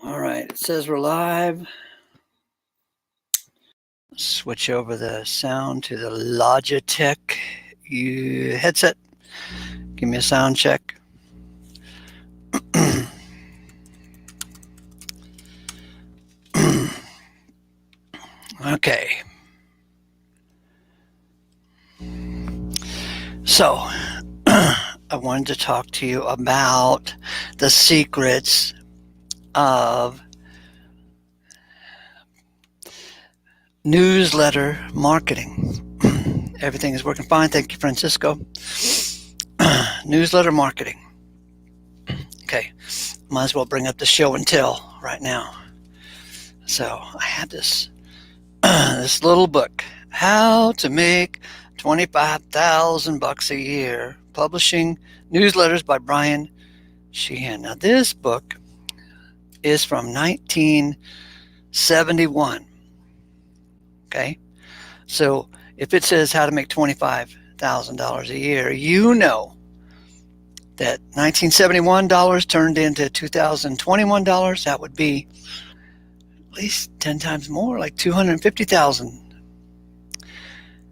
All right, it says we're live. Switch over the sound to the Logitech headset. Give me a sound check. Okay. So, I wanted to talk to you about the secrets of newsletter marketing. Everything is working fine. Thank you, Francisco. Newsletter marketing. Okay. Might as well bring up the show and tell right now. So I had this this little book, How to Make $25,000 a Year, Publishing Newsletters by Brian Sheehan. Now this book is from 1971. Okay, so if it says how to make $25,000 a year, you know that 1971 dollars turned into 2021 dollars. That would be at least 10 times more, like 250,000.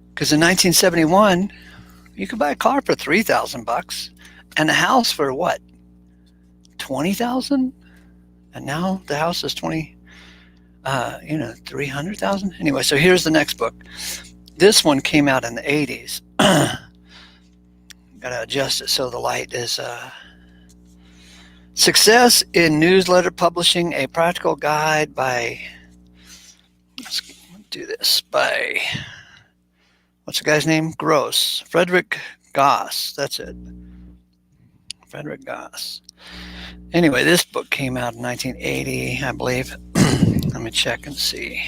Because in 1971, you could buy a car for $3,000 and a house for what? 20,000? And now the house is 300,000. Anyway, so here's the next book. This one came out in the 80s. Got to adjust it so the light is Success in Newsletter Publishing, a Practical Guide by, let's do this, by, what's the guy's name? Frederick Goss. That's it. Frederick Goss. Anyway, this book came out in 1980, I believe. Let me check and see.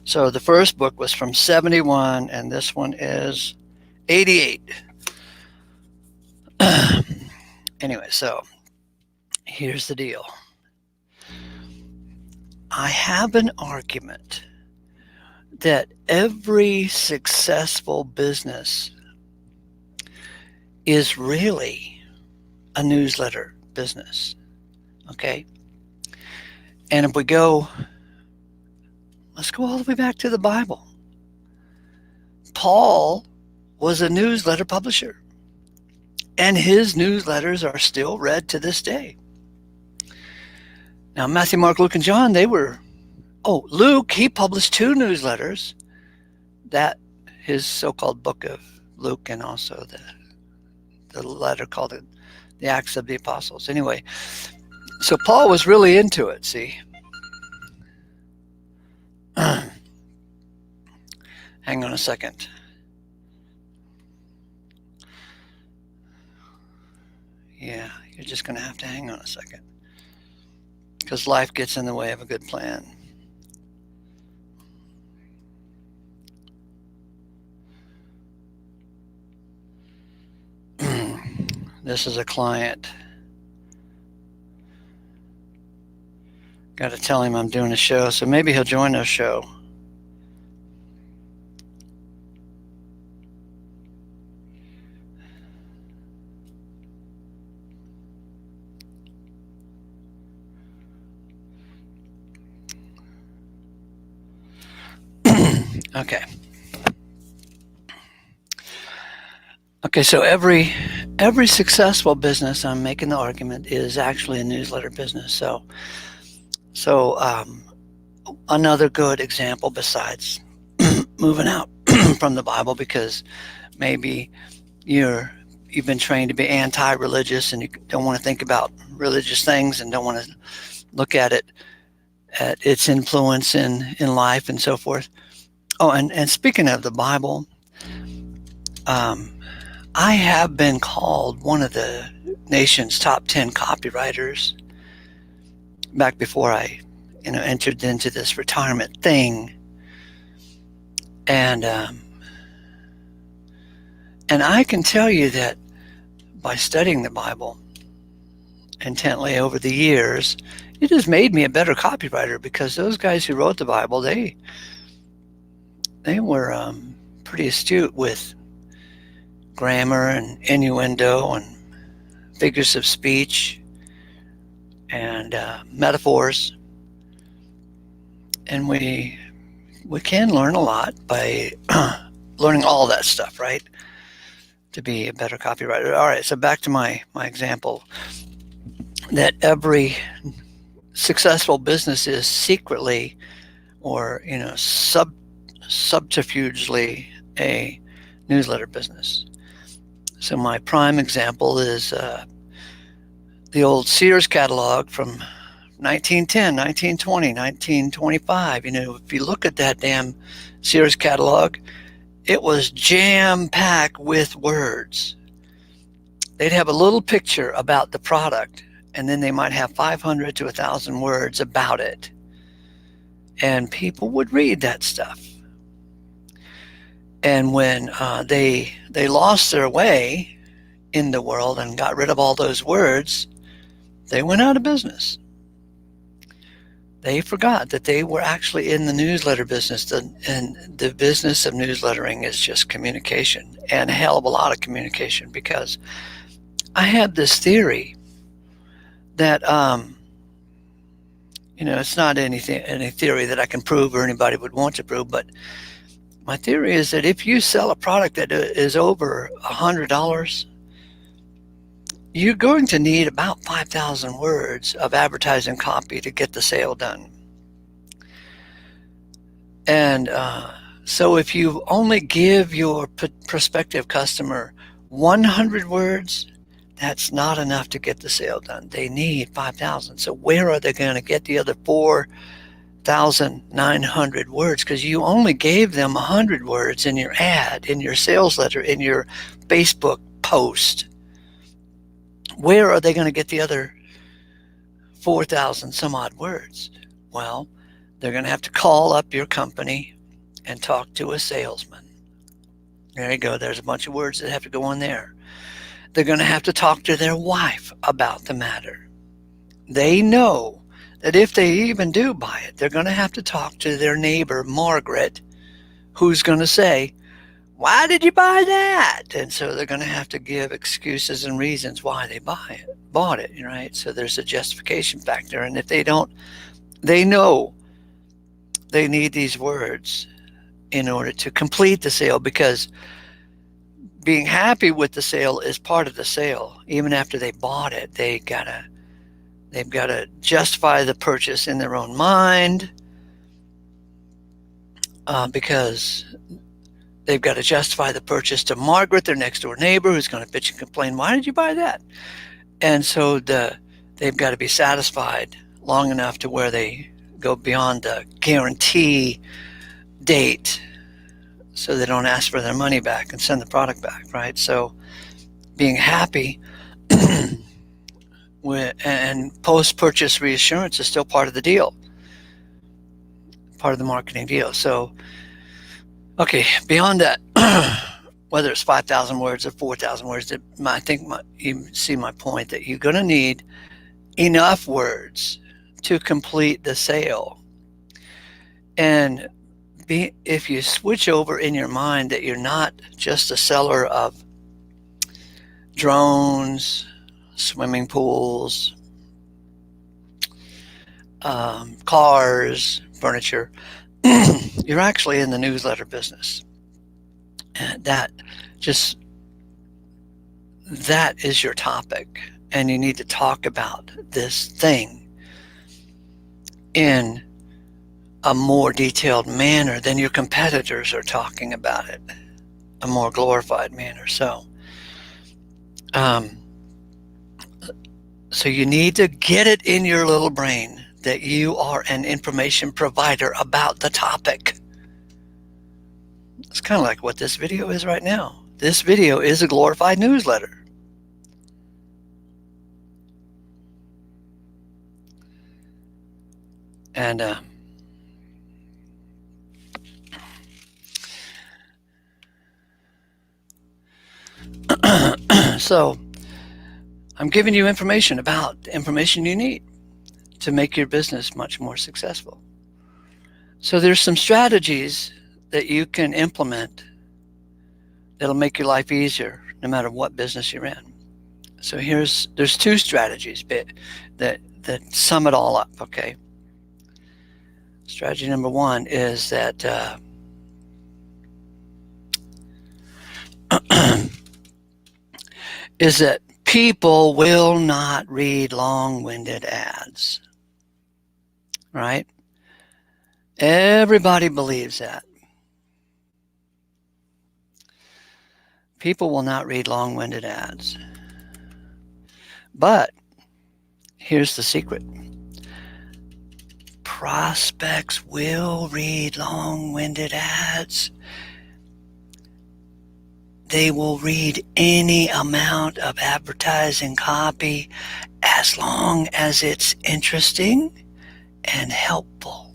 So the first book was from 71, and this one is 88. Anyway, so here's the deal. I have an argument that every successful business is really a newsletter business. Okay? And if we go, let's go all the way back to the Bible. Paul was a newsletter publisher, and his newsletters are still read to this day. Now, Matthew, Mark, Luke, and John, Luke, he published 2 newsletters, that his so-called book of Luke, and also the letter called the Acts of the Apostles. Anyway, so Paul was really into it, see. Hang on a second. Yeah, you're just going to have to hang on a second, because life gets in the way of a good plan. This is a client. Got to tell him I'm doing a show, so maybe he'll join our show. Okay, so every successful business, I'm making the argument, is actually a newsletter business. So another good example, besides moving out from the Bible, because maybe you've been trained to be anti-religious and you don't want to think about religious things and don't want to look at its influence in life and so forth. Oh, and speaking of the Bible, I have been called one of the nation's top 10 copywriters back before I entered into this retirement thing. And I can tell you that by studying the Bible intently over the years, it has made me a better copywriter, because those guys who wrote the Bible, they were pretty astute with grammar and innuendo and figures of speech and metaphors, and we can learn a lot by learning all that stuff, right? To be a better copywriter. All right, so back to my example that every successful business is secretly or subterfugely a newsletter business. So my prime example is the old Sears catalog from 1910, 1920, 1925. If you look at that damn Sears catalog, it was jam-packed with words. They'd have a little picture about the product, and then they might have 500 to 1,000 words about it. And people would read that stuff. And when they lost their way in the world and got rid of all those words, they went out of business. They forgot that they were actually in the newsletter business, and the business of newslettering is just communication, and a hell of a lot of communication, because I had this theory that, it's not any theory that I can prove or anybody would want to prove, but my theory is that if you sell a product that is over $100, you're going to need about 5,000 words of advertising copy to get the sale done. And so if you only give your prospective customer 100 words, that's not enough to get the sale done. They need 5,000. So where are they going to get the other 4,900 words? Because you only gave them 100 words in your ad, in your sales letter, in your Facebook post. Where are they going to get the other 4,000 some odd words? Well, they're going to have to call up your company and talk to a salesman. There you go. There's a bunch of words that have to go on there. They're going to have to talk to their wife about the matter. They know that if they even do buy it, they're going to have to talk to their neighbor, Margaret, who's going to say, "Why did you buy that?" And so they're going to have to give excuses and reasons why they bought it, right? So there's a justification factor. And if they don't, they know they need these words in order to complete the sale, because being happy with the sale is part of the sale. Even after they bought it, they've got to justify the purchase in their own mind, because they've got to justify the purchase to Margaret, their next door neighbor, who's going to bitch and complain, "Why did you buy that?" And so they've got to be satisfied long enough to where they go beyond the guarantee date, so they don't ask for their money back and send the product back, right? So being happy and post-purchase reassurance is still part of the deal, part of the marketing deal. So, okay, beyond that, whether it's 5,000 words or 4,000 words, I think you see my point, that you're going to need enough words to complete the sale. And if you switch over in your mind that you're not just a seller of drones, swimming pools, cars, furniture, you're actually in the newsletter business. And that is your topic. And you need to talk about this thing in a more detailed manner than your competitors are talking about it, a more glorified manner. So you need to get it in your little brain that you are an information provider about the topic. It's kind of like what this video is right now. This video is a glorified newsletter. And so I'm giving you information about the information you need to make your business much more successful. So there's some strategies that you can implement It'll make your life easier no matter what business you're in. So there's two strategies that sum it all up. Okay. Strategy number one is that is that people will not read long-winded ads. Right? Everybody believes that. People will not read long-winded ads. But here's the secret. Prospects will read long-winded ads. They will read any amount of advertising copy as long as it's interesting and helpful.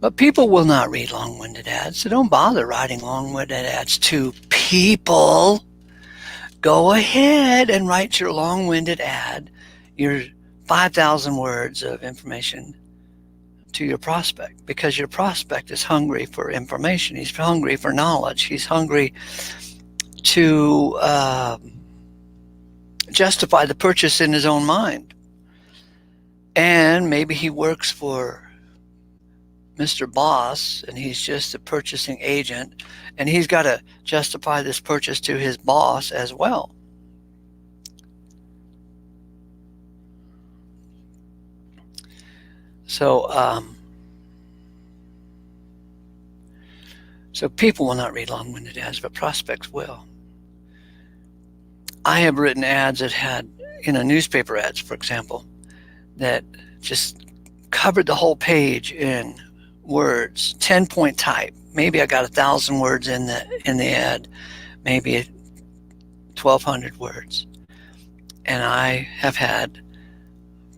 But people will not read long-winded ads, so don't bother writing long-winded ads to people. Go ahead and write your long-winded ad, your 5,000 words of information to your prospect, because your prospect is hungry for information. He's hungry for knowledge. He's hungry to justify the purchase in his own mind. And maybe he works for Mr. Boss and he's just a purchasing agent, and he's got to justify this purchase to his boss as well. So people will not read long-winded ads, but prospects will. I have written ads that had, newspaper ads, for example, that just covered the whole page in words, 10-point type. Maybe I got 1,000 words in the ad, maybe 1,200 words. And I have had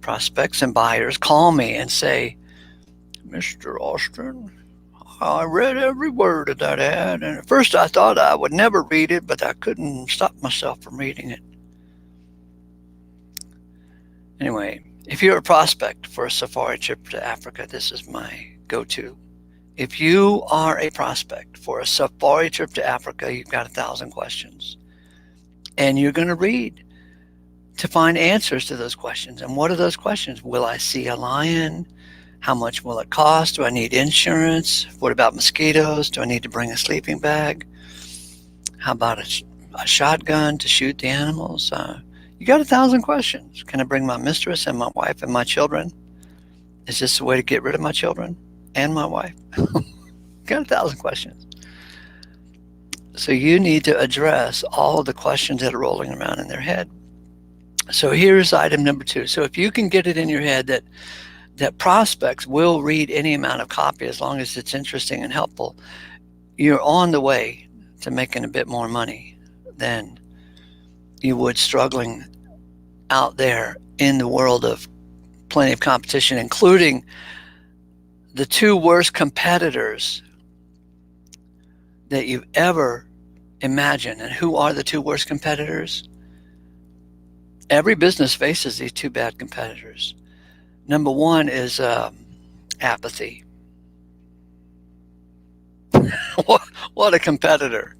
prospects and buyers call me and say, Mr. Austin, I read every word of that ad, and at first I thought I would never read it, but I couldn't stop myself from reading it. Anyway, if you're a prospect for a safari trip to Africa, this is my go-to. If you are a prospect for a safari trip to Africa, you've got 1,000 questions. And you're going to read to find answers to those questions. And what are those questions? Will I see a lion? How much will it cost? Do I need insurance? What about mosquitoes? Do I need to bring a sleeping bag? How about a shotgun to shoot the animals? You got 1,000 questions. Can I bring my mistress and my wife and my children? Is this a way to get rid of my children and my wife? Got 1,000 questions. So you need to address all of the questions that are rolling around in their head. So here's item number two. So if you can get it in your head that prospects will read any amount of copy as long as it's interesting and helpful, you're on the way to making a bit more money than you would struggling out there in the world of plenty of competition, including the two worst competitors that you've ever imagined. And who are the two worst competitors? Every business faces these two bad competitors. Number one is apathy. What a competitor.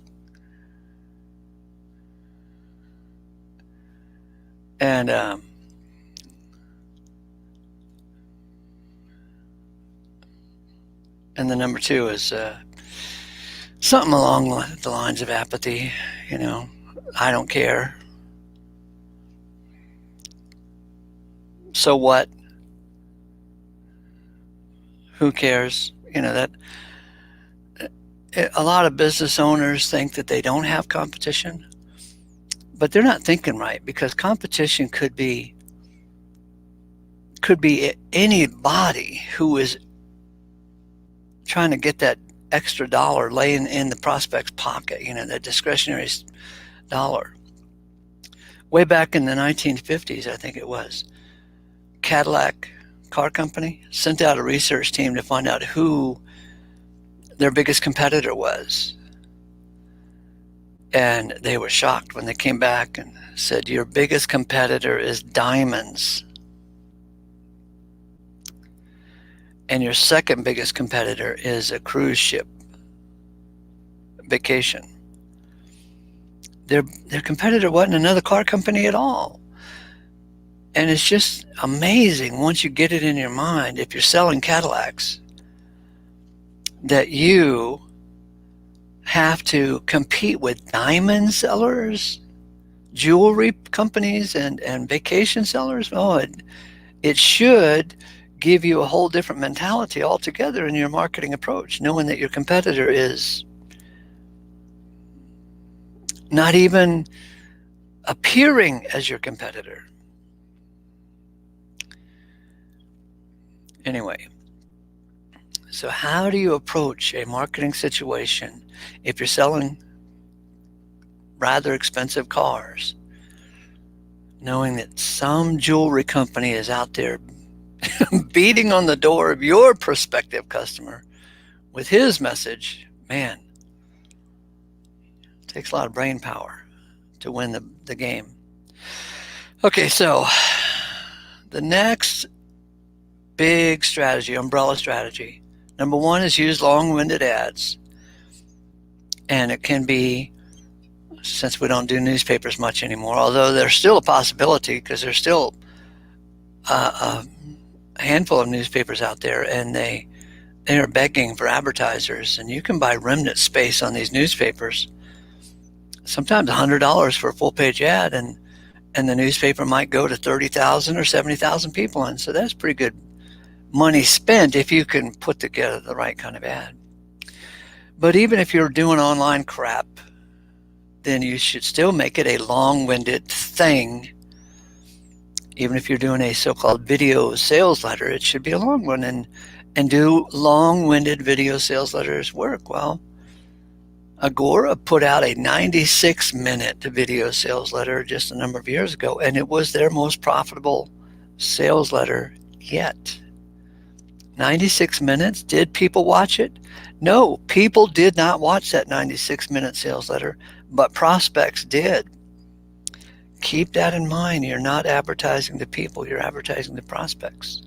And the number two is something along the lines of apathy. I don't care. So what? Who cares? That a lot of business owners think that they don't have competition, but they're not thinking right, because competition could be anybody who is trying to get that extra dollar laying in the prospect's pocket, that discretionary dollar. Way back in the 1950s, I think it was, Cadillac car company sent out a research team to find out who their biggest competitor was. And they were shocked when they came back and said, your biggest competitor is diamonds. And your second biggest competitor is a cruise ship vacation. Their competitor wasn't another car company at all. And it's just amazing once you get it in your mind, if you're selling Cadillacs, that you have to compete with diamond sellers, jewelry companies, and vacation sellers. Oh, it should give you a whole different mentality altogether in your marketing approach, knowing that your competitor is not even appearing as your competitor. Anyway, so how do you approach a marketing situation if you're selling rather expensive cars, knowing that some jewelry company is out there beating on the door of your prospective customer with his message? Man, it takes a lot of brain power to win the game. Okay, so the next big strategy, umbrella strategy, number one is use long-winded ads. And it can be, since we don't do newspapers much anymore, although there's still a possibility, because there's still a handful of newspapers out there, and they are begging for advertisers, and you can buy remnant space on these newspapers, sometimes $100 for a full-page ad, and the newspaper might go to 30,000 or 70,000 people, and so that's pretty good money spent if you can put together the right kind of ad. But even if you're doing online crap, then you should still make it a long-winded thing. Even if you're doing a so-called video sales letter, it should be a long one. And do long-winded video sales letters work? Well, Agora put out a 96-minute video sales letter just a number of years ago, and it was their most profitable sales letter yet. 96 minutes. Did people watch it? No, people did not watch that 96-minute sales letter, but prospects did. Keep that in mind. You're not advertising to people, you're advertising to prospects.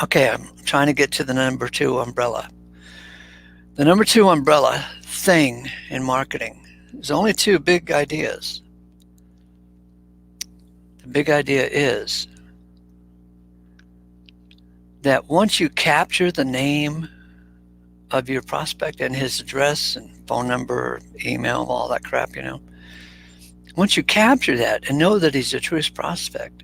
Okay, I'm trying to get to the number two umbrella. The number two umbrella thing in marketing is only two big ideas. The big idea is that once you capture the name of your prospect and his address and phone number, email, all that crap, once you capture that and know that he's a true prospect,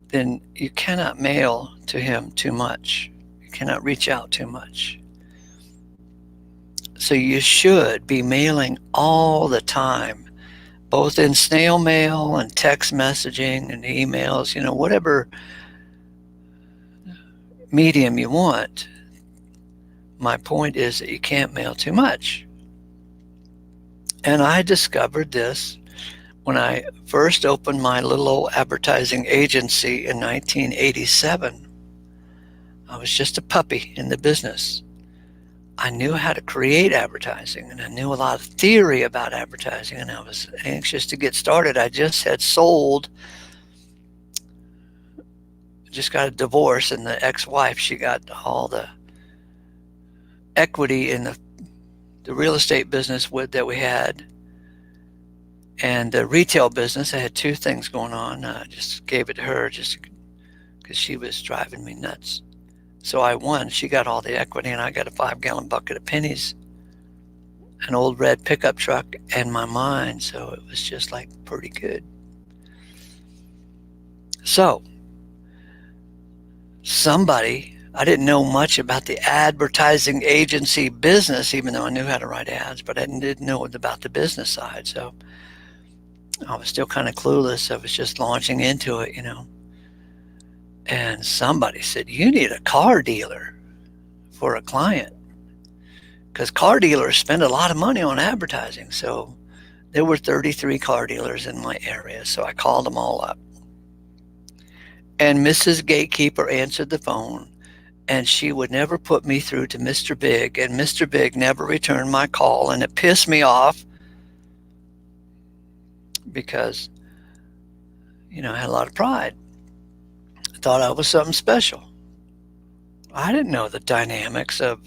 then you cannot mail to him too much. You cannot reach out too much. So you should be mailing all the time, both in snail mail and text messaging and emails, whatever medium you want. My point is that you can't mail too much. And I discovered this when I first opened my little old advertising agency in 1987. I was just a puppy in the business. I knew how to create advertising, and I knew a lot of theory about advertising, and I was anxious to get started. I just had just got a divorce, and the ex-wife, she got all the equity in the real estate business that we had, and the retail business. I had two things going on. I just gave it to her just because she was driving me nuts. So I won. She got all the equity, and I got a 5-gallon bucket of pennies, an old red pickup truck, and my mind. So it was just like pretty good. So I didn't know much about the advertising agency business, even though I knew how to write ads, but I didn't know about the business side. So I was still kind of clueless. I was just launching into it, And somebody said, you need a car dealer for a client, because car dealers spend a lot of money on advertising. So there were 33 car dealers in my area. So I called them all up. And Mrs. Gatekeeper answered the phone, and she would never put me through to Mr. Big, and Mr. Big never returned my call, and it pissed me off because, I had a lot of pride. Thought I was something special. I didn't know the dynamics of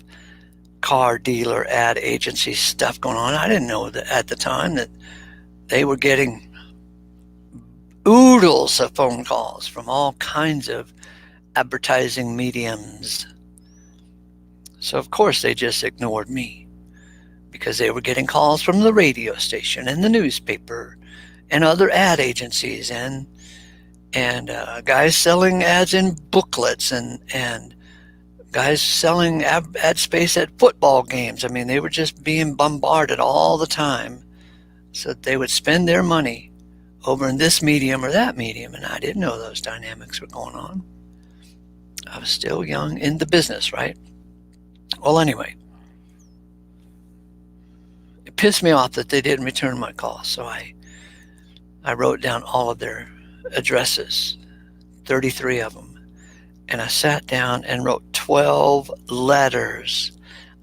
car dealer ad agency stuff going on. I didn't know that at the time that they were getting oodles of phone calls from all kinds of advertising mediums. So, of course, they just ignored me because they were getting calls from the radio station and the newspaper and other ad agencies and guys selling ads in booklets and guys selling ad space at football games. I mean, they were just being bombarded all the time so that they would spend their money over in this medium or that medium. And I didn't know those dynamics were going on. I was still young in the business, right? Well, anyway, it pissed me off that they didn't return my call. So I wrote down all of their addresses, 33 of them. And I sat down and wrote 12 letters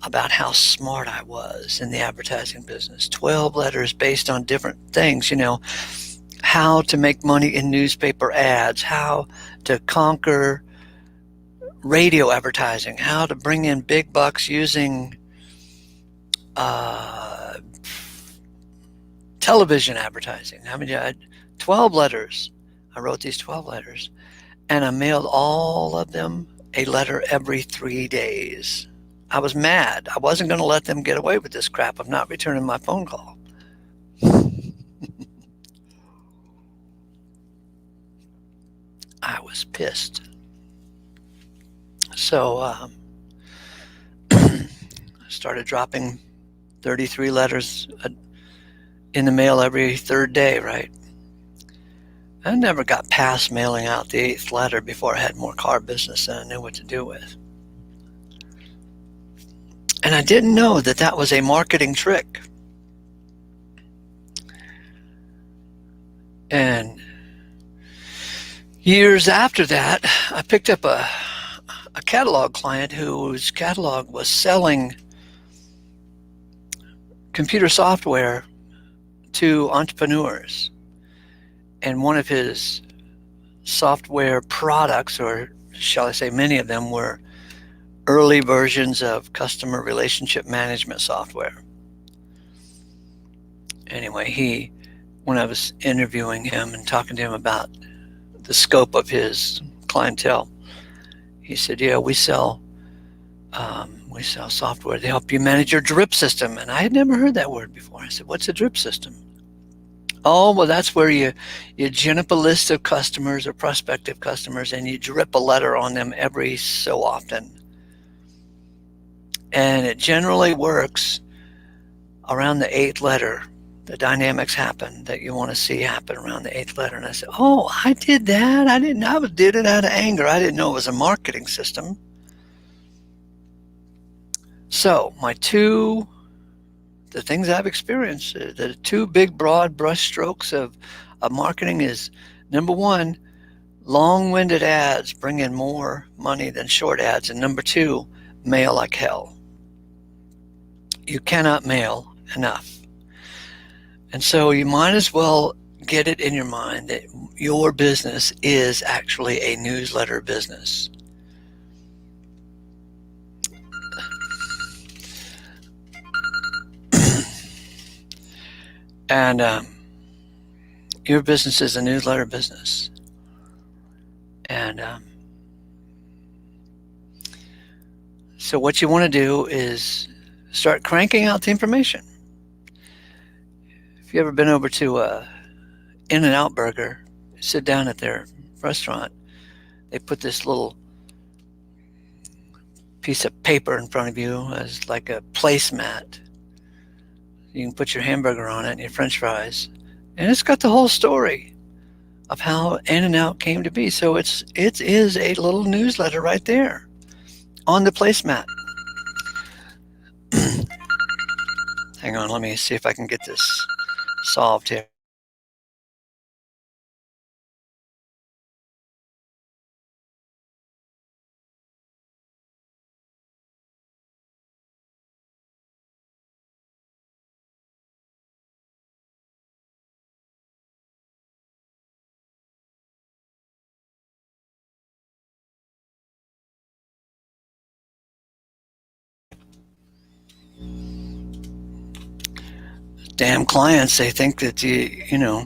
about how smart I was in the advertising business. 12 letters based on different things, how to make money in newspaper ads, how to conquer radio advertising, how to bring in big bucks using television advertising. I mean, I had 12 letters. I wrote these 12 letters, and I mailed all of them a letter every 3 days. I was mad. I wasn't going to let them get away with this crap of not returning my phone call. I was pissed. So I started dropping 33 letters in the mail every third day, right? I never got past mailing out the 8th letter before I had more car business than I knew what to do with. And I didn't know that that was a marketing trick. And years after that, I picked up a catalog client whose catalog was selling computer software to entrepreneurs. And one of his software products, or shall I say many of them, were early versions of customer relationship management software. Anyway, when I was interviewing him and talking to him about the scope of his clientele, he said, "Yeah, we sell software to help you manage your drip system." And I had never heard that word before. I said, "What's a drip system?" "Oh, well, that's where you gin up a list of customers or prospective customers and you drip a letter on them every so often. And it generally works around the 8th letter. The dynamics happen that you want to see happen around the 8th letter." And I said, "Oh, I did that. I did it out of anger. I didn't know it was a marketing system." So the things I've experienced, the two big broad brush strokes of marketing is, number one, long-winded ads bring in more money than short ads. And number two, mail like hell. You cannot mail enough. And so you might as well get it in your mind that your business is actually a newsletter business. And your business is a newsletter business. And so what you want to do is start cranking out the information. If you ever been over to In-N-Out Burger, sit down at their restaurant, they put this little piece of paper in front of you as like a placemat. You can put your hamburger on it and your french fries. And it's got the whole story of how In-N-Out came to be. So it is a little newsletter right there on the placemat. Hang on, let me see if I can get this solved here. damn clients, they think that you know,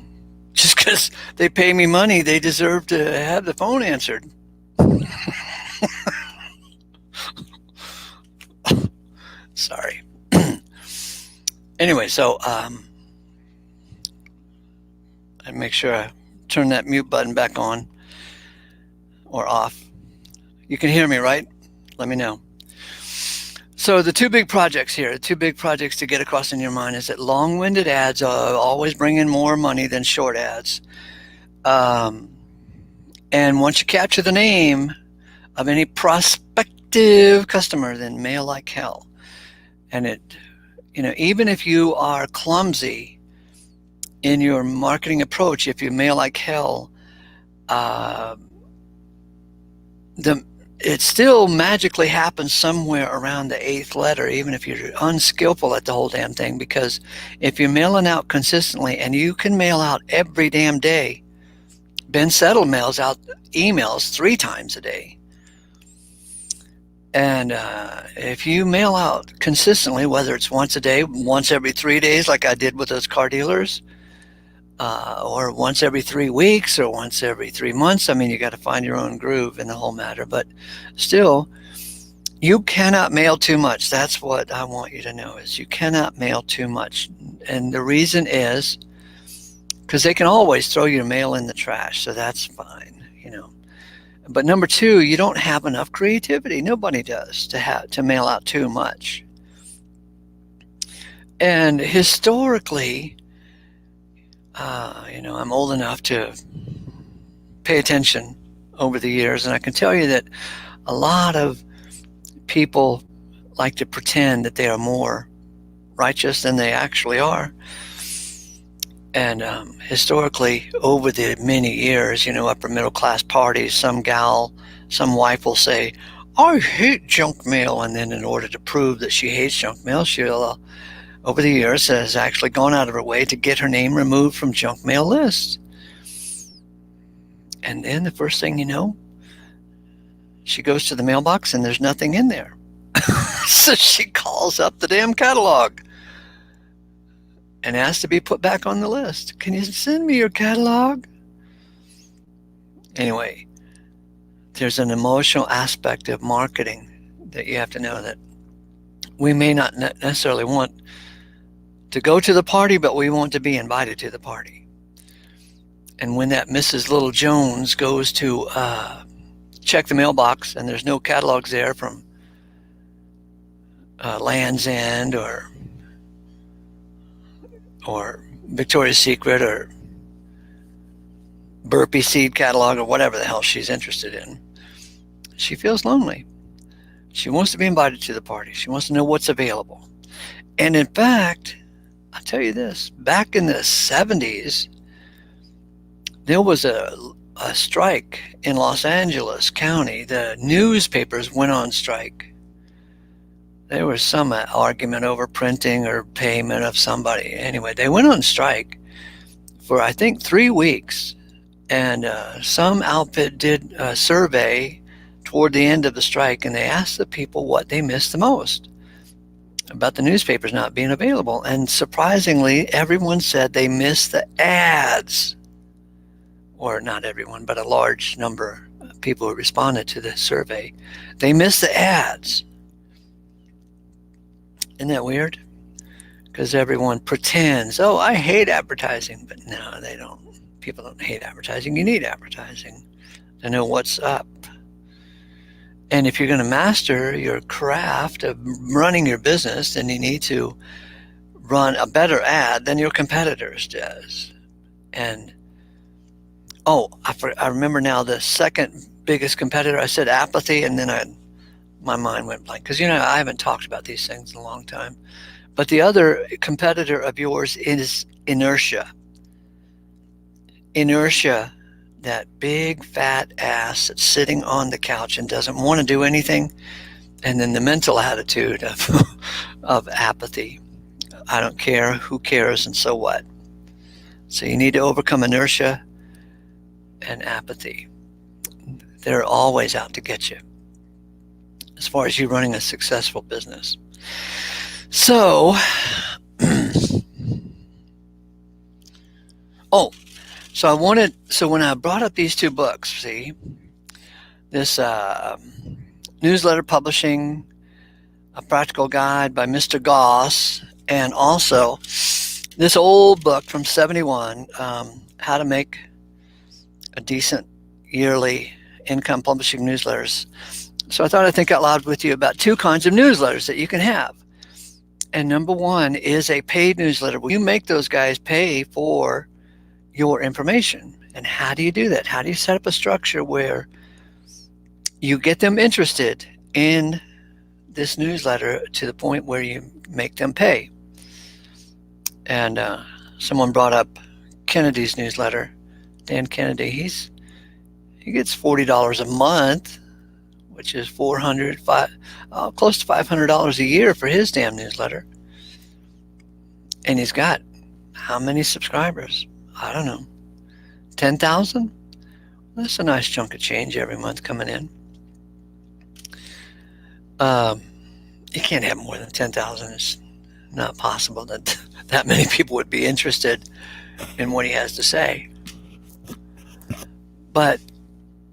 just because they pay me money, they deserve to have the phone answered. Sorry. Anyway, so I make sure I turn that mute button back on or off. You can hear me, right? Let me know. So the two big projects here, the two big projects to get across in your mind is that long-winded ads always bring in more money than short ads. And once you capture the name of any prospective customer, then mail like hell. And it, you know, even if you are clumsy in your marketing approach, if you mail like hell, it still magically happens somewhere around the 8th letter, even if you're unskillful at the whole damn thing, because if you're mailing out consistently, and you can mail out every damn day. Ben Settle mails out emails 3 times a day. And if you mail out consistently, whether it's once a day, once every 3 days, like I did with those car dealers, or once every 3 weeks, or once every 3 months. I mean, you got to find your own groove in the whole matter, but still, you cannot mail too much. That's what I want you to know, is you cannot mail too much. And the reason is because they can always throw your mail in the trash, so that's fine, you know. But number 2, you don't have enough creativity. Nobody does to mail out too much. And historically, you know, I'm old enough to pay attention over the years, and I can tell you that a lot of people like to pretend that they are more righteous than they actually are. And historically, over the many years, you know, upper middle class parties, some wife will say, "I hate junk mail," and then in order to prove that she hates junk mail, she'll over the years has actually gone out of her way to get her name removed from junk mail lists. And then the first thing you know, she goes to the mailbox and there's nothing in there. So she calls up the damn catalog and asks to be put back on the list. "Can you send me your catalog?" Anyway, there's an emotional aspect of marketing that you have to know, that we may not necessarily want to go to the party, but we want to be invited to the party. And when that Mrs. Little Jones goes to check the mailbox and there's no catalogs there from Land's End or Victoria's Secret or Burpee Seed catalog or whatever the hell she's interested in, she feels lonely. She wants to be invited to the party. She wants to know what's available. And in fact, I'll tell you this, back in the 70s, there was a strike in Los Angeles County. The newspapers went on strike. There was some argument over printing or payment of somebody. Anyway, they went on strike for, I think, 3 weeks. And some outfit did a survey toward the end of the strike, and they asked the people what they missed the most about the newspapers not being available. And surprisingly, everyone said they missed the ads. Or not everyone, but a large number of people who responded to the survey. They missed the ads. Isn't that weird? Because everyone pretends, "Oh, I hate advertising." But no, they don't. People don't hate advertising. You need advertising to know what's up. And if you're going to master your craft of running your business, then you need to run a better ad than your competitors does. And I remember now the second biggest competitor. I said apathy, and then my mind went blank, because, you know, I haven't talked about these things in a long time. But the other competitor of yours is inertia. Inertia, that big fat ass that's sitting on the couch and doesn't want to do anything. And then the mental attitude of apathy. I don't care, who cares, and so what? So you need to overcome inertia and apathy. They're always out to get you as far as you running a successful business. So Oh, so when I brought up these two books, see, this newsletter publishing, a practical guide by Mr. Goss, and also this old book from 71, how to make a decent yearly income publishing newsletters. So I thought I'd think out loud with you about two kinds of newsletters that you can have. And number one is a paid newsletter where you make those guys pay for your information. And how do you do that? How do you set up a structure where you get them interested in this newsletter to the point where you make them pay? And someone brought up Kennedy's newsletter. Dan Kennedy, he gets $40 a month, which is close to $500 a year for his damn newsletter. And he's got how many subscribers? I don't know, 10,000? That's a nice chunk of change every month coming in. You can't have more than 10,000. It's not possible that that many people would be interested in what he has to say. But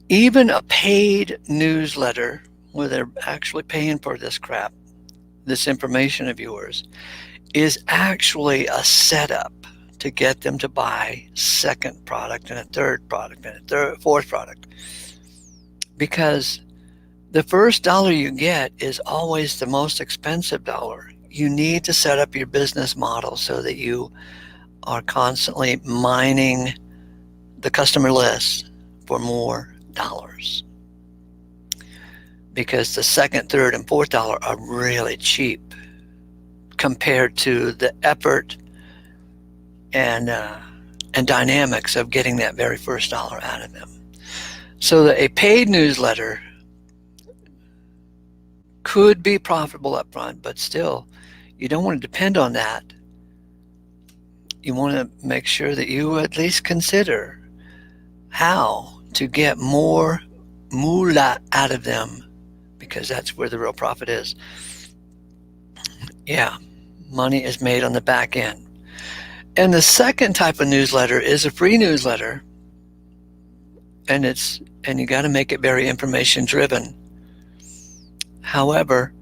even a paid newsletter where they're actually paying for this crap, this information of yours, is actually a setup to get them to buy second product and a third product and a fourth product. Because the first dollar you get is always the most expensive dollar. You need to set up your business model so that you are constantly mining the customer list for more dollars. Because the second, third, and fourth dollar are really cheap compared to the effort and dynamics of getting that very first dollar out of them. So that a paid newsletter could be profitable up front, but still, you don't want to depend on that. You want to make sure that you at least consider how to get more moolah out of them, because that's where the real profit is. Yeah, money is made on the back end. And the second type of newsletter is a free newsletter, and you got to make it very information driven. However,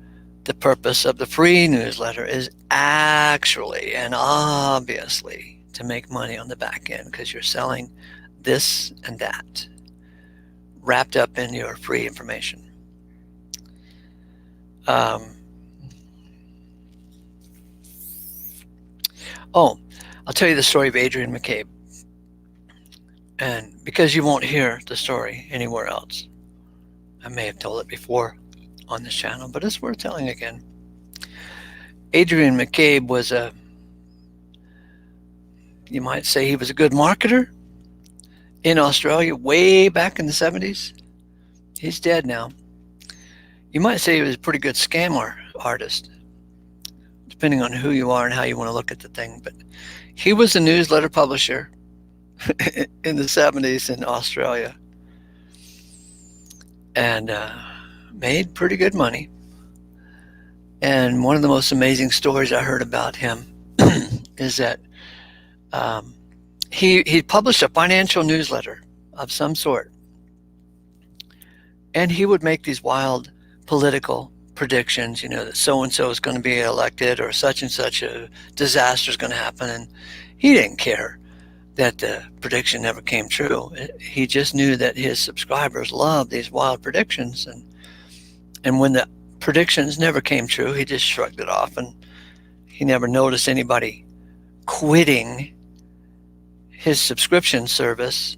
the purpose of the free newsletter is actually and obviously to make money on the back end, because you're selling this and that wrapped up in your free information. I'll tell you the story of Adrian McCabe, and because you won't hear the story anywhere else. I may have told it before on this channel, but it's worth telling again. Adrian McCabe was you might say he was a good marketer in Australia way back in the 70s. He's dead now. You might say he was a pretty good scammer artist, depending on who you are and how you want to look at the thing. But he was a newsletter publisher in the 70s in Australia, and made pretty good money. And one of the most amazing stories I heard about him is that he published a financial newsletter of some sort, and he would make these wild political predictions, that so-and-so is going to be elected, or such and such a disaster is going to happen. And he didn't care that the prediction never came true. He just knew that his subscribers loved these wild predictions. And when the predictions never came true, he just shrugged it off, and he never noticed anybody quitting his subscription service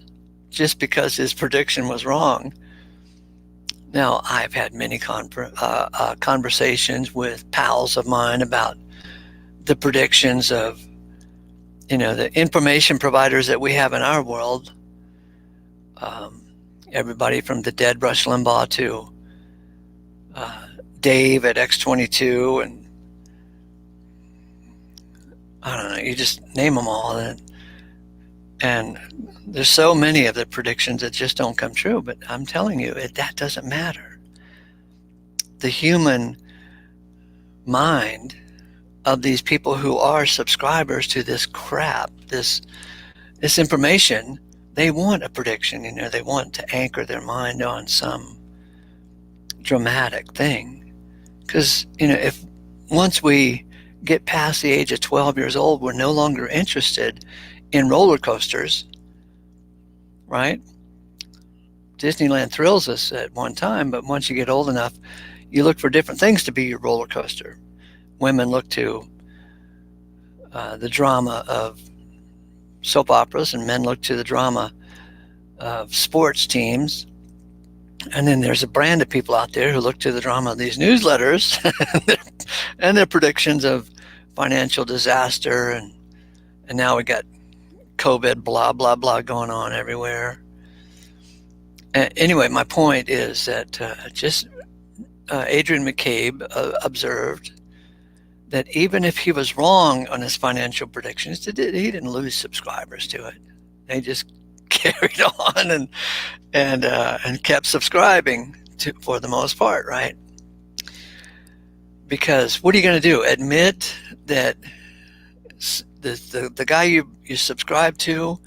just because his prediction was wrong. Now, I've had many conversations with pals of mine about the predictions of, the information providers that we have in our world. Everybody from the dead Rush Limbaugh to Dave at X22, and I don't know, you just name them all. And there's so many of the predictions that just don't come true. But I'm telling you, that doesn't matter. The human mind of these people who are subscribers to this crap, this this information, they want a prediction. They want to anchor their mind on some dramatic thing. Because, if once we get past the age of 12 years old, we're no longer interested in roller coasters, right? Disneyland thrills us at one time, but once you get old enough, you look for different things to be your roller coaster. Women look to the drama of soap operas, and men look to the drama of sports teams. And then there's a brand of people out there who look to the drama of these newsletters and their predictions of financial disaster. And now we got COVID, blah, blah, blah going on everywhere. Anyway, my point is that Adrian McCabe observed that even if he was wrong on his financial predictions, he didn't lose subscribers to it. They just carried on and kept subscribing for the most part, right? Because what are you going to do? Admit that the guy you subscribe to,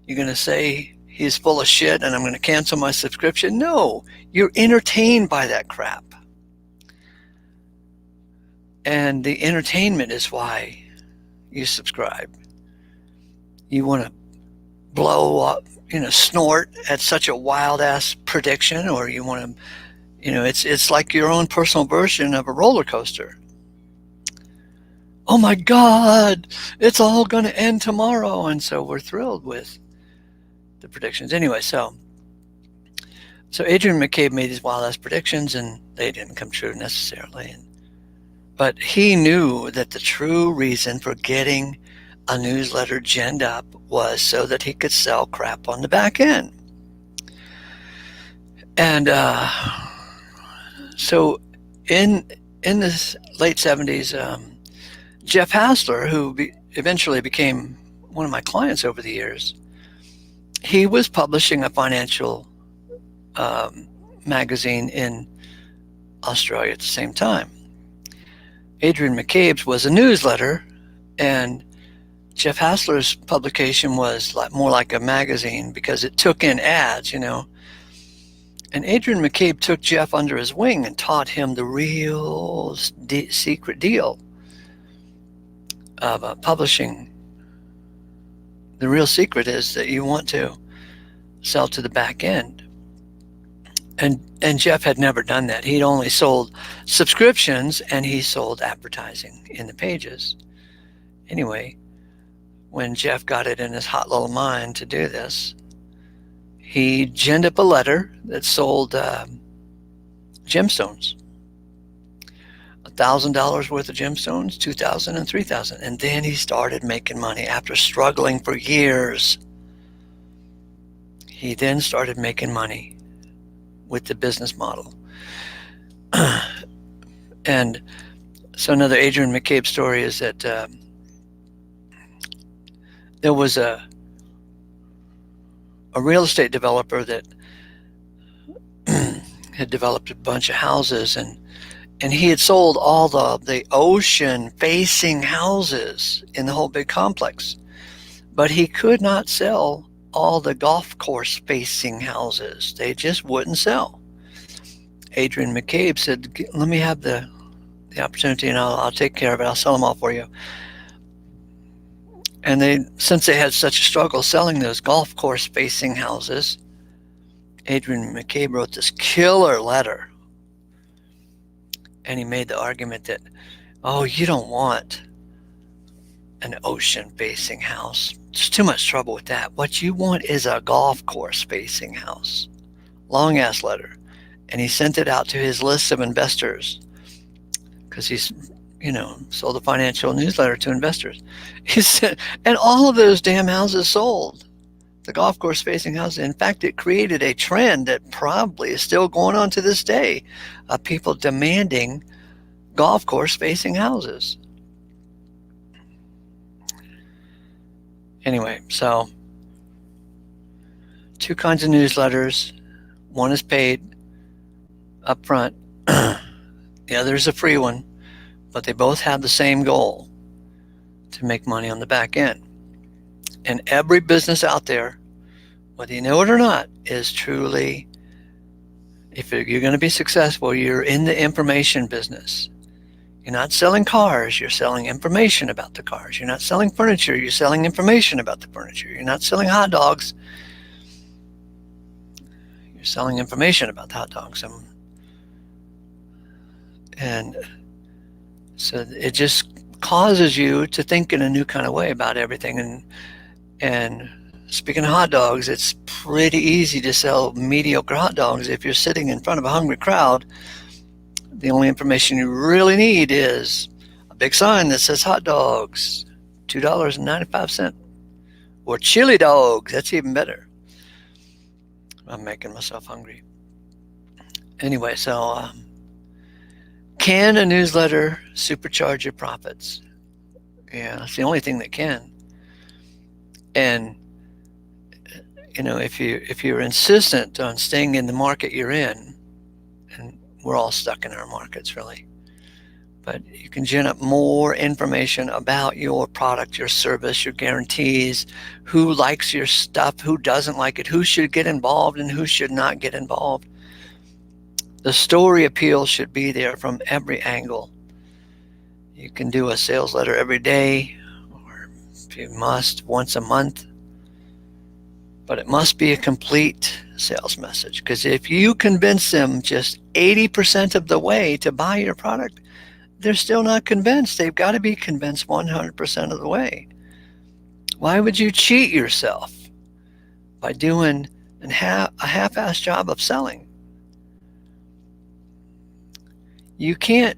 you're going to say he's full of shit and I'm going to cancel my subscription? No, you're entertained by that crap. And the entertainment is why you subscribe. You want to blow up, snort at such a wild ass prediction, or you want to, it's like your own personal version of a roller coaster. Oh my God, it's all going to end tomorrow. And so we're thrilled with the predictions. Anyway, so Adrian McCabe made these wild ass predictions and they didn't come true necessarily. But he knew that the true reason for getting a newsletter ginned up was so that he could sell crap on the back end. And so in the late 70s, Jeff Hassler, who eventually became one of my clients over the years, he was publishing a financial magazine in Australia at the same time. Adrian McCabe's was a newsletter, and Jeff Hassler's publication was more like a magazine because it took in ads, And Adrian McCabe took Jeff under his wing and taught him the real secret deal of publishing. The real secret is that you want to sell to the back end. And Jeff had never done that. He'd only sold subscriptions and he sold advertising in the pages. Anyway, when Jeff got it in his hot little mind to do this, he ginned up a letter that sold gemstones. $1,000 worth of gemstones, $2,000 and $3,000. And then he started making money after struggling for years. He then started making money with the business model. And so another Adrian McCabe story is that there was a real estate developer that had developed a bunch of houses, and he had sold all the ocean facing houses in the whole big complex, but he could not sell all the golf course facing houses. They just wouldn't sell. Adrian McCabe said, let me have the opportunity and I'll take care of it. I'll sell them all for you. And since they had such a struggle selling those golf course facing houses, Adrian McCabe wrote this killer letter. And he made the argument that, you don't want an ocean facing house. There's too much trouble with that. What you want is a golf course facing house. Long ass letter. And he sent it out to his list of investors because he's, sold a financial newsletter to investors. He said, and all of those damn houses sold. The golf course facing houses. In fact, it created a trend that probably is still going on to this day of people demanding golf course facing houses. Anyway, so 2 kinds of newsletters. One is paid up front. The other is a free one, but they both have the same goal, to make money on the back end. And every business out there, whether you know it or not, is truly, if you're going to be successful, you're in the information business. You're not selling cars, you're selling information about the cars. You're not selling furniture, you're selling information about the furniture. You're not selling hot dogs, you're selling information about the hot dogs. And so it just causes you to think in a new kind of way about everything. And speaking of hot dogs, it's pretty easy to sell mediocre hot dogs if you're sitting in front of a hungry crowd. The only information you really need is a big sign that says hot dogs, $2.95, or chili dogs. That's even better. I'm making myself hungry. Anyway, so can a newsletter supercharge your profits? Yeah, it's the only thing that can. And if you're insistent on staying in the market you're in, and we're all stuck in our markets really, but you can gin up more information about your product, your service, your guarantees, who likes your stuff, who doesn't like it, who should get involved and who should not get involved. The story appeal should be there from every angle. You can do a sales letter every day, or if you must, once a month. But it must be a complete sales message, because if you convince them just 80% of the way to buy your product, they're still not convinced. They've got to be convinced 100% of the way. Why would you cheat yourself by doing a half-assed job of selling? You can't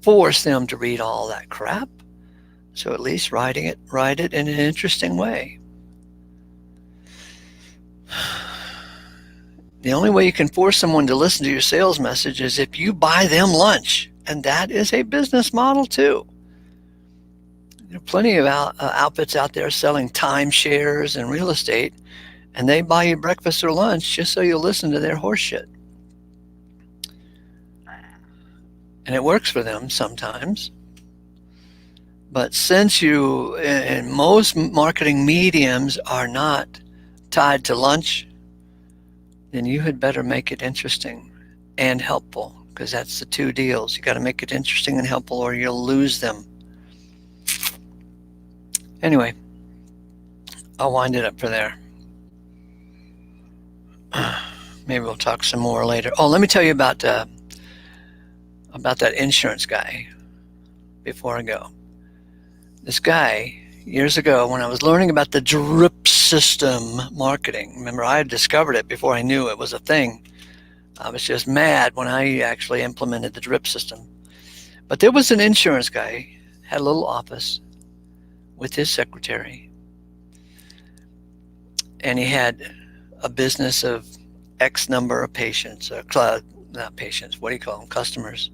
force them to read all that crap. So at least write it in an interesting way. The only way you can force someone to listen to your sales message is if you buy them lunch, and that is a business model too. There are plenty of outfits out there selling timeshares and real estate, and they buy you breakfast or lunch just so you'll listen to their horse shit. And it works for them sometimes. But since you, and most marketing mediums are not tied to lunch, then you had better make it interesting and helpful, because that's the two deals. You got to make it interesting and helpful, or you'll lose them. Anyway, I'll wind it up for there. Maybe we'll talk some more later. Oh, let me tell you about that insurance guy before I go. This guy, years ago, when I was learning about the drip system marketing, remember I had discovered it before I knew it was a thing. I was just mad when I actually implemented the drip system. But there was an insurance guy, had a little office with his secretary, and he had a business of X number of patients, not patients, what do you call them, customers.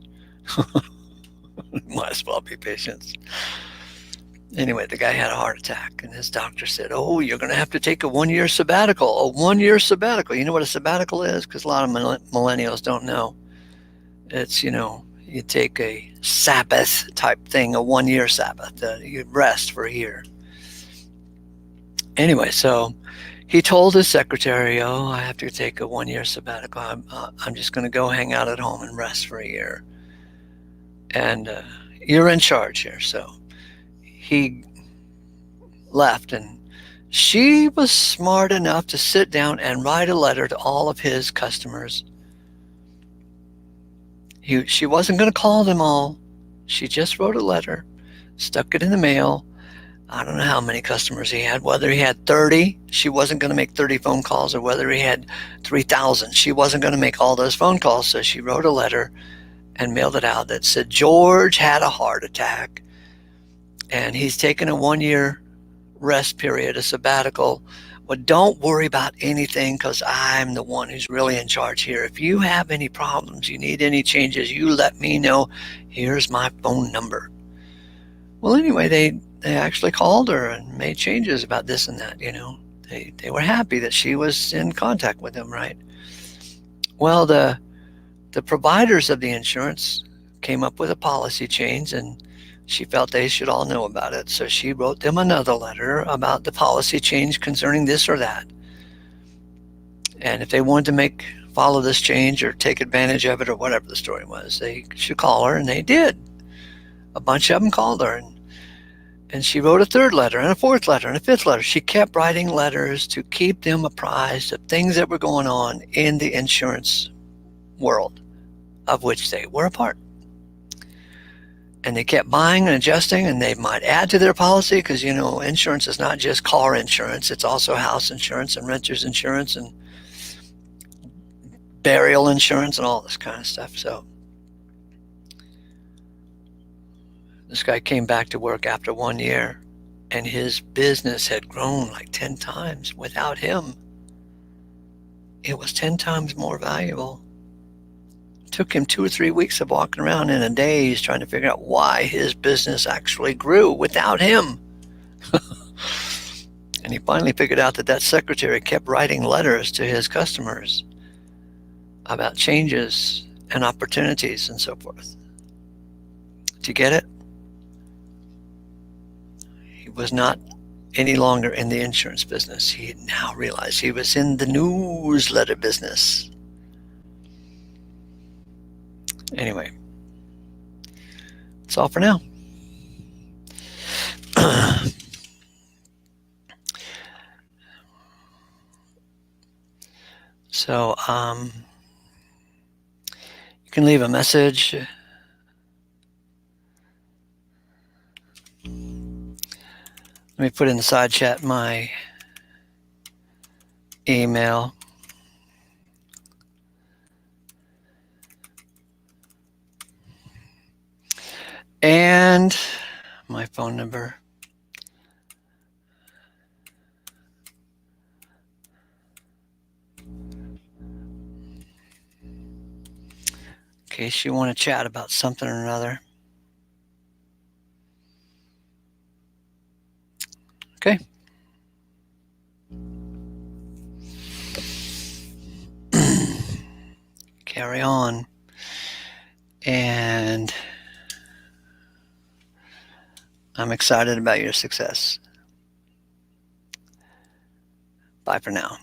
Might as well be patients. Anyway, the guy had a heart attack, and his doctor said, "Oh, you're going to have to take a 1-year sabbatical." A 1-year sabbatical. You know what a sabbatical is? Because a lot of millennials don't know. It's, you take a Sabbath type thing, a 1-year Sabbath. You rest for a year. Anyway, so he told his secretary, "Oh, I have to take a 1-year sabbatical. I'm just going to go hang out at home and rest for a year. And you're in charge here." So he left, and she was smart enough to sit down and write a letter to all of his customers. She wasn't going to call them all. She just wrote a letter, stuck it in the mail. I don't know how many customers he had, whether he had 30, she wasn't going to make 30 phone calls, or whether he had 3,000, she wasn't going to make all those phone calls. So she wrote a letter and mailed it out that said, "George had a heart attack, and he's taken a 1-year rest period, a sabbatical. But don't worry about anything, because I'm the one who's really in charge here. If you have any problems, you need any changes, you let me know. Here's my phone number." Well, anyway, they actually called her and made changes about this and that. They were happy that she was in contact with them, right? Well, the providers of the insurance came up with a policy change, and She felt they should all know about it, so she wrote them another letter about the policy change concerning this or that. And if they wanted to follow this change or take advantage of it or whatever the story was, they should call her, and they did. A bunch of them called her, and she wrote a third letter and a fourth letter and a fifth letter. She kept writing letters to keep them apprised of things that were going on in the insurance world, of which they were a part. And they kept buying and adjusting, and they might add to their policy because, insurance is not just car insurance. It's also house insurance and renter's insurance and burial insurance and all this kind of stuff. So this guy came back to work after 1 year, and his business had grown like 10 times without him. It was 10 times more valuable. It took him 2 or 3 weeks of walking around in a daze trying to figure out why his business actually grew without him. And he finally figured out that secretary kept writing letters to his customers about changes and opportunities and so forth. Did you get it? He was not any longer in the insurance business. He now realized he was in the newsletter business. Anyway, that's all for now. So, you can leave a message. Let me put in the side chat my email. And my phone number. In case you want to chat about something or another. Okay. Carry on. And I'm excited about your success. Bye for now.